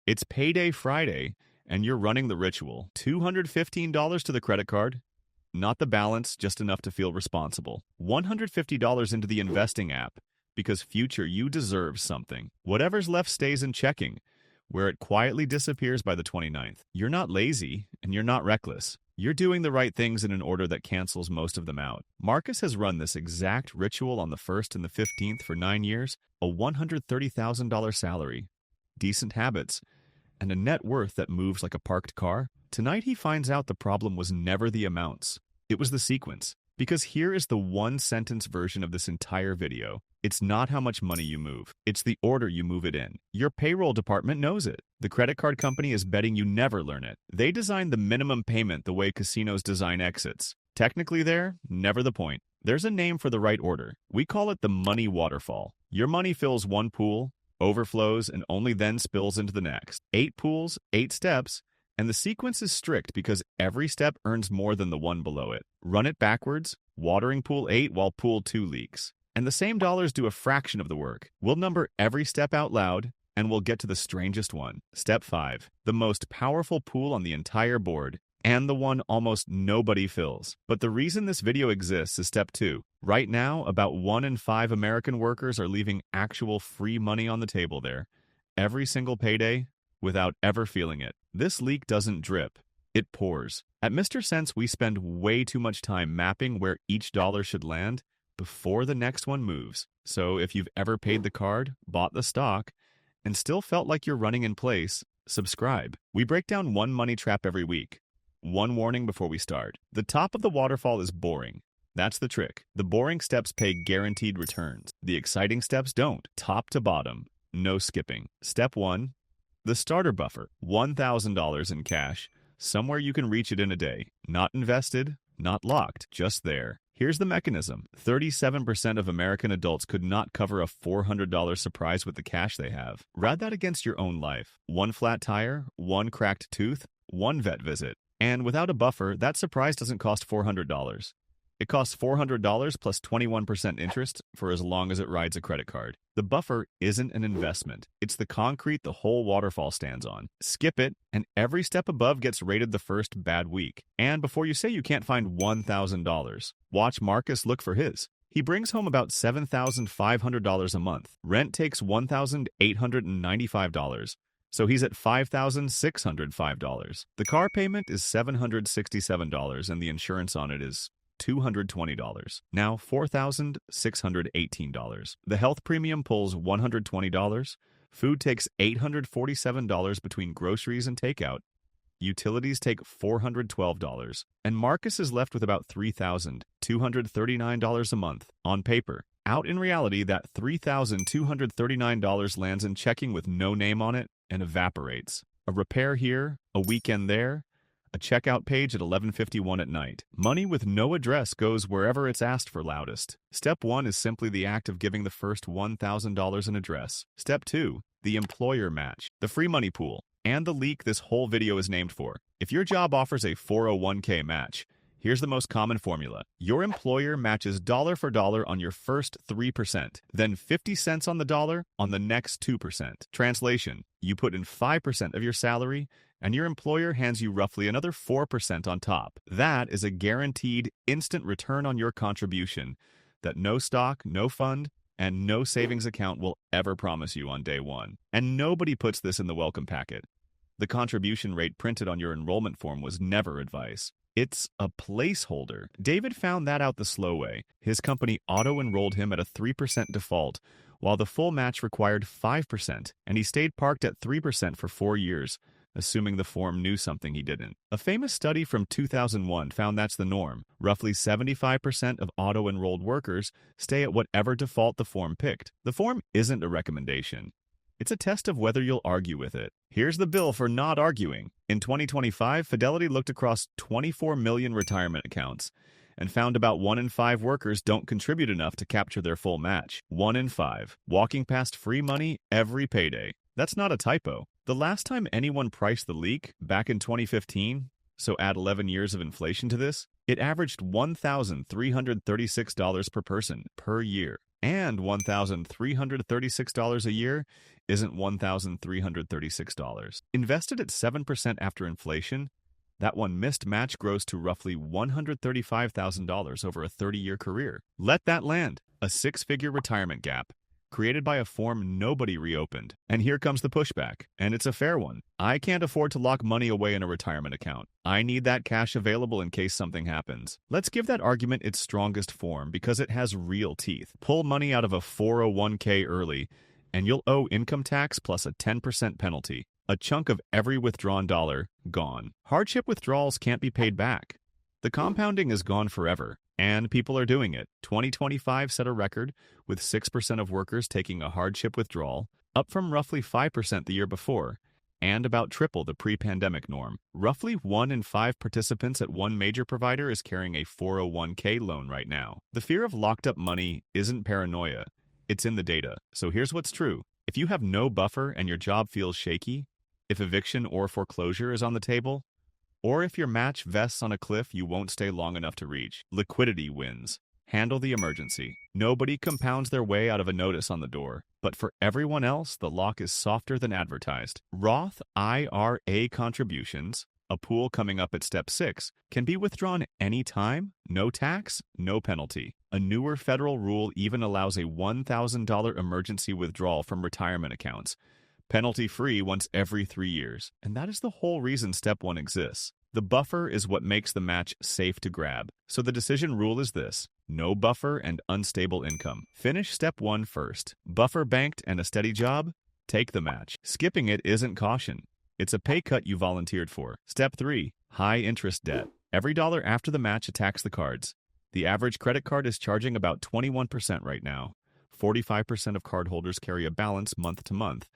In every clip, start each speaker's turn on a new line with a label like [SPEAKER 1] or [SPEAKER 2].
[SPEAKER 1] It's Payday Friday, and you're running the ritual. $215 to the credit card. Not the balance, just enough to feel responsible. $150 into the investing app, because future you deserve something. Whatever's left stays in checking, where it quietly disappears by the 29th. You're not lazy, and you're not reckless. You're doing the right things in an order that cancels most of them out. Marcus has run this exact ritual on the 1st and the 15th for 9 years, a $130,000 salary, decent habits, and a net worth that moves like a parked car. Tonight he finds out the problem was never the amounts. It was the sequence. Because here is the one-sentence version of this entire video. It's not how much money you move. It's the order you move it in. Your payroll department knows it. The credit card company is betting you never learn it. They designed the minimum payment the way casinos design exits. Technically there, never the point. There's a name for the right order. We call it the Money Waterfall. Your money fills one pool, overflows, and only then spills into the next. 8 pools, 8 steps, and the sequence is strict because every step earns more than the one below it. Run it backwards, watering pool 8 while pool 2 leaks. And the same dollars do a fraction of the work. We'll number every step out loud, and we'll get to the strangest one. Step 5, the most powerful pool on the entire board, and the one almost nobody fills. But the reason this video exists is step 2. Right now, about 1 in 5 American workers are leaving actual free money on the table there, every single payday, without ever feeling it. This leak doesn't drip, it pours. At Mr. Sense, we spend way too much time mapping where each dollar should land before the next one moves. So if you've ever paid the card, bought the stock, and still felt like you're running in place, subscribe. We break down one money trap every week. One warning before we start. The top of the waterfall is boring. That's the trick. The boring steps pay guaranteed returns. The exciting steps don't. Top to bottom. No skipping. Step 1. The starter buffer. $1,000 in cash. Somewhere you can reach it in a day. Not invested, not locked, just there. Here's the mechanism. 37% of American adults could not cover a $400 surprise with the cash they have. Ride that against your own life. One flat tire, one cracked tooth, one vet visit. And without a buffer, that surprise doesn't cost $400. It costs $400 plus 21% interest for as long as it rides a credit card. The buffer isn't an investment. It's the concrete the whole waterfall stands on. Skip it, and every step above gets rated the first bad week. And before you say you can't find $1,000, watch Marcus look for his. He brings home about $7,500 a month. Rent takes $1,895. So he's at $5,605. The car payment is $767, and the insurance on it is $220. Now $4,618. The health premium pulls $120. Food takes $847 between groceries and takeout. Utilities take $412. And Marcus is left with about $3,239 a month on paper. Out in reality, that $3,239 lands in checking with no name on it and evaporates. A repair here, a weekend there, a checkout page at 11:51 at night. Money with no address goes wherever it's asked for loudest. Step 1 is simply the act of giving the first $1,000 an address. Step 2, the employer match, the free money pool, and the leak this whole video is named for. If your job offers a 401k match, here's the most common formula. Your employer matches dollar for dollar on your first 3%, then 50 cents on the dollar on the next 2%. Translation, you put in 5% of your salary, and your employer hands you roughly another 4% on top. That is a guaranteed instant return on your contribution that no stock, no fund, and no savings account will ever promise you on day one. And nobody puts this in the welcome packet. The contribution rate printed on your enrollment form was never advice. It's a placeholder. David found that out the slow way. His company auto-enrolled him at a 3% default, while the full match required 5%, and he stayed parked at 3% for 4 years, assuming the form knew something he didn't. A famous study from 2001 found that's the norm. Roughly 75% of auto-enrolled workers stay at whatever default the form picked. The form isn't a recommendation. It's a test of whether you'll argue with it. Here's the bill for not arguing. In 2025, Fidelity looked across 24 million retirement accounts and found about 1 in 5 workers don't contribute enough to capture their full match. 1 in 5. Walking past free money every payday. That's not a typo. The last time anyone priced the leak, back in 2015, so add 11 years of inflation to this, it averaged $1,336 per person per year. And $1,336 a year isn't $1,336. Invested at 7% after inflation, that one missed match grows to roughly $135,000 over a 30-year career. Let that land. A six-figure retirement gap created by a form nobody reopened. And here comes the pushback, and it's a fair one. I can't afford to lock money away in a retirement account. I need that cash available in case something happens. Let's give that argument its strongest form because it has real teeth. Pull money out of a 401k early, and you'll owe income tax plus a 10% penalty. A chunk of every withdrawn dollar gone. Hardship withdrawals can't be paid back. The compounding is gone forever, and people are doing it. 2025 set a record with 6% of workers taking a hardship withdrawal, up from roughly 5% the year before, and about triple the pre-pandemic norm. Roughly 1 in 5 participants at one major provider is carrying a 401k loan right now. The fear of locked up money isn't paranoia. It's in the data. So here's what's true. If you have no buffer and your job feels shaky, if eviction or foreclosure is on the table, or if your match vests on a cliff you won't stay long enough to reach, liquidity wins. Handle the emergency. Nobody compounds their way out of a notice on the door, but for everyone else, the lock is softer than advertised. Roth IRA contributions, a pool coming up at step 6, can be withdrawn anytime, no tax, no penalty. A newer federal rule even allows a $1,000 emergency withdrawal from retirement accounts, penalty-free once every 3 years. And that is the whole reason Step 1 exists. The buffer is what makes the match safe to grab. So the decision rule is this: no buffer and unstable income. Finish Step 1 first. Buffer banked and a steady job? Take the match. Skipping it isn't caution. It's a pay cut you volunteered for. Step 3, high interest debt. Every dollar after the match attacks the cards. The average credit card is charging about 21% right now. 45% of cardholders carry a balance month to month,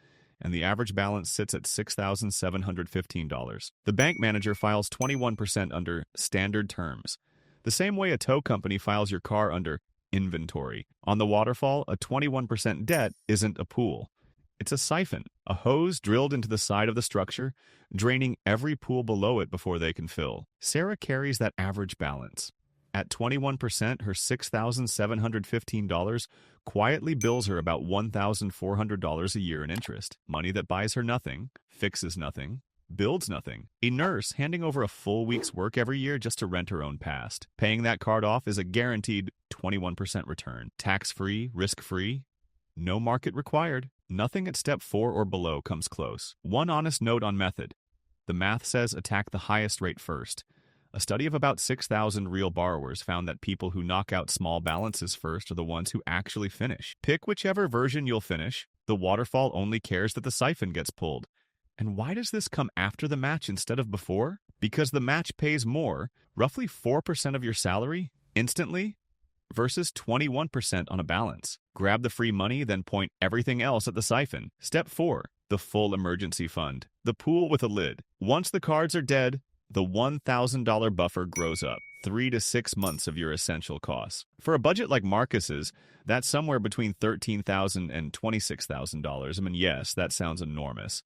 [SPEAKER 1] and the average balance sits at $6,715. The bank manager files 21% under standard terms, the same way a tow company files your car under inventory. On the waterfall, a 21% debt isn't a pool. It's a siphon, a hose drilled into the side of the structure, draining every pool below it before they can fill. Sarah carries that average balance. At 21%, her $6,715 quietly bills her about $1,400 a year in interest. Money that buys her nothing, fixes nothing, builds nothing. A nurse handing over a full week's work every year just to rent her own past. Paying that card off is a guaranteed 21% return. Tax-free, risk-free, no market required. Nothing at step 4 or below comes close. One honest note on method. The math says attack the highest rate first. A study of about 6,000 real borrowers found that people who knock out small balances first are the ones who actually finish. Pick whichever version you'll finish. The waterfall only cares that the siphon gets pulled. And why does this come after the match instead of before? Because the match pays more, roughly 4% of your salary, instantly, versus 21% on a balance. Grab the free money, then point everything else at the siphon. Step 4, the full emergency fund. The pool with a lid. Once the cards are dead, the $1,000 buffer grows up, 3 to 6 months of your essential costs. For a budget like Marcus's, that's somewhere between $13,000 and $26,000. I mean, yes, that sounds enormous.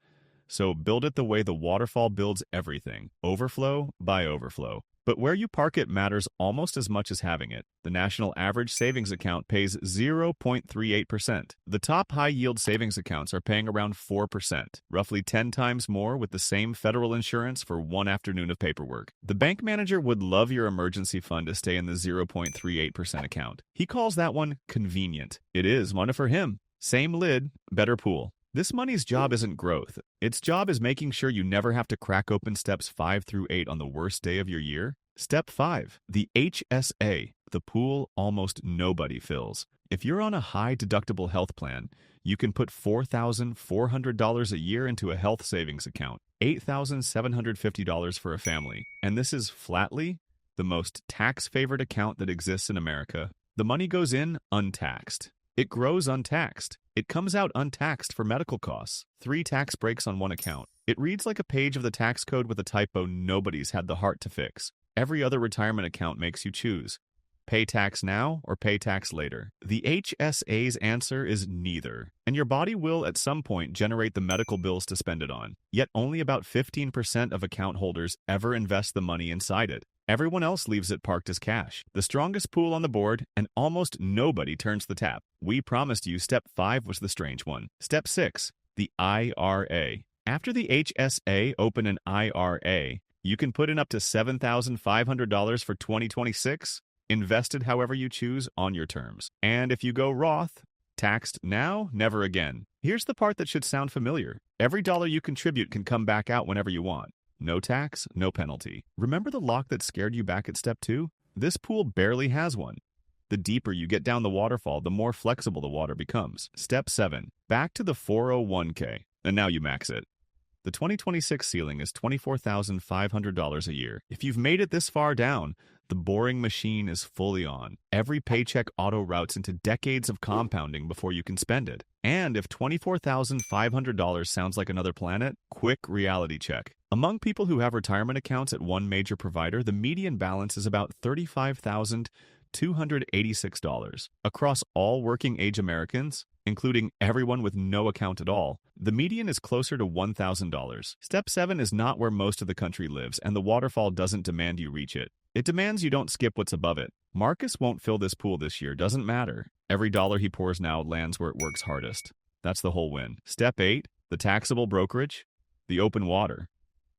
[SPEAKER 1] So build it the way the waterfall builds everything, overflow by overflow. But where you park it matters almost as much as having it. The national average savings account pays 0.38%. The top high-yield savings accounts are paying around 4%, roughly 10 times more with the same federal insurance for one afternoon of paperwork. The bank manager would love your emergency fund to stay in the 0.38% account. He calls that one convenient. It is one for him. Same lid, better pool. This money's job isn't growth. Its job is making sure you never have to crack open steps 5 through 8 on the worst day of your year. Step 5, the HSA, the pool almost nobody fills. If you're on a high deductible health plan, you can put $4,400 a year into a health savings account, $8,750 for a family. And this is flatly the most tax-favored account that exists in America. The money goes in untaxed. It grows untaxed. It comes out untaxed for medical costs. 3 tax breaks on one account. It reads like a page of the tax code with a typo nobody's had the heart to fix. Every other retirement account makes you choose. Pay tax now or pay tax later. The HSA's answer is neither, and your body will at some point generate the medical bills to spend it on. Yet only about 15% of account holders ever invest the money inside it. Everyone else leaves it parked as cash. The strongest pool on the board, and almost nobody turns the tap. We promised you step 5 was the strange one. Step 6, the IRA. After the HSA open an IRA, you can put in up to $7,500 for 2026, invested however you choose on your terms. And if you go Roth, taxed now, never again. Here's the part that should sound familiar. Every dollar you contribute can come back out whenever you want. No tax, no penalty. Remember the lock that scared you back at step 2? This pool barely has one. The deeper you get down the waterfall, the more flexible the water becomes. Step 7. Back to the 401k. And now you max it. The 2026 ceiling is $24,500 a year. If you've made it this far down, the boring machine is fully on. Every paycheck auto-routes into decades of compounding before you can spend it. And if $24,500 sounds like another planet, quick reality check. Among people who have retirement accounts at one major provider, the median balance is about $35,286. Across all working-age Americans, including everyone with no account at all, the median is closer to $1,000. Step 7 is not where most of the country lives, and the waterfall doesn't demand you reach it. It demands you don't skip what's above it. Marcus won't fill this pool this year, doesn't matter. Every dollar he pours now lands where it works hardest. That's the whole win. Step 8, the taxable brokerage, the open water.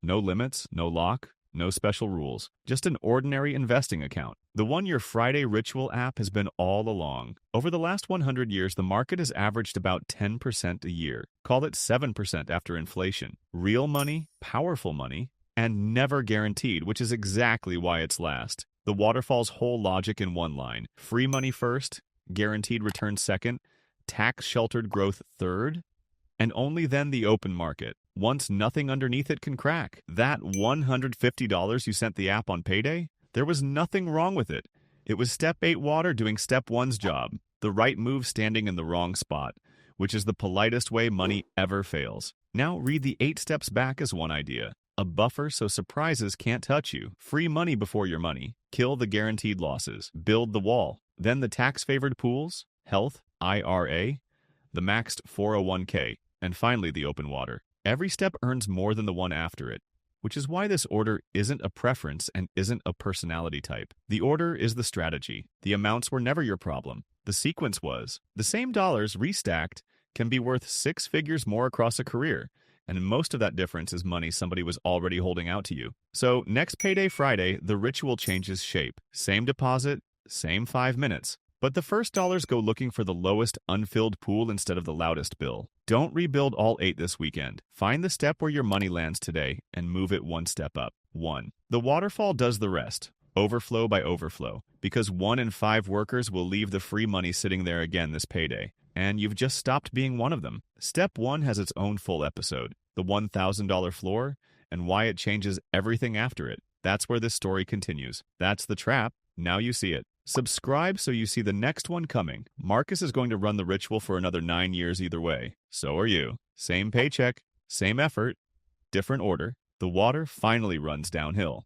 [SPEAKER 1] No limits, no lock, no special rules, just an ordinary investing account. The one your Friday Ritual app has been all along. Over the last 100 years, the market has averaged about 10% a year. Call it 7% after inflation. Real money, powerful money, and never guaranteed, which is exactly why it's last. The waterfall's whole logic in one line. Free money first, guaranteed return second, tax-sheltered growth third, and only then the open market. Once nothing underneath it can crack. That $150 you sent the app on Payday? There was nothing wrong with it. It was step 8 water doing step 1's job. The right move standing in the wrong spot, which is the politest way money ever fails. Now read the 8 steps back as one idea. A buffer so surprises can't touch you. Free money before your money. Kill the guaranteed losses. Build the wall. Then the tax-favored pools, health, IRA, the maxed 401k, and finally the open water. Every step earns more than the one after it, which is why this order isn't a preference and isn't a personality type. The order is the strategy. The amounts were never your problem. The sequence was. The same dollars restacked can be worth 6 figures more across a career, and most of that difference is money somebody was already holding out to you. So next Payday Friday, the ritual changes shape. Same deposit, same 5 minutes. But the first dollars go looking for the lowest unfilled pool instead of the loudest bill. Don't rebuild all 8 this weekend. Find the step where your money lands today and move it one step up. 1. The waterfall does the rest. Overflow by overflow. Because 1 in 5 workers will leave the free money sitting there again this payday. And you've just stopped being one of them. Step 1 has its own full episode. The $1,000 floor and why it changes everything after it. That's where this story continues. That's the trap. Now you see it. Subscribe so you see the next one coming. Marcus is going to run the ritual for another 9 years either way. So are you. Same paycheck, same effort, different order. The water finally runs downhill.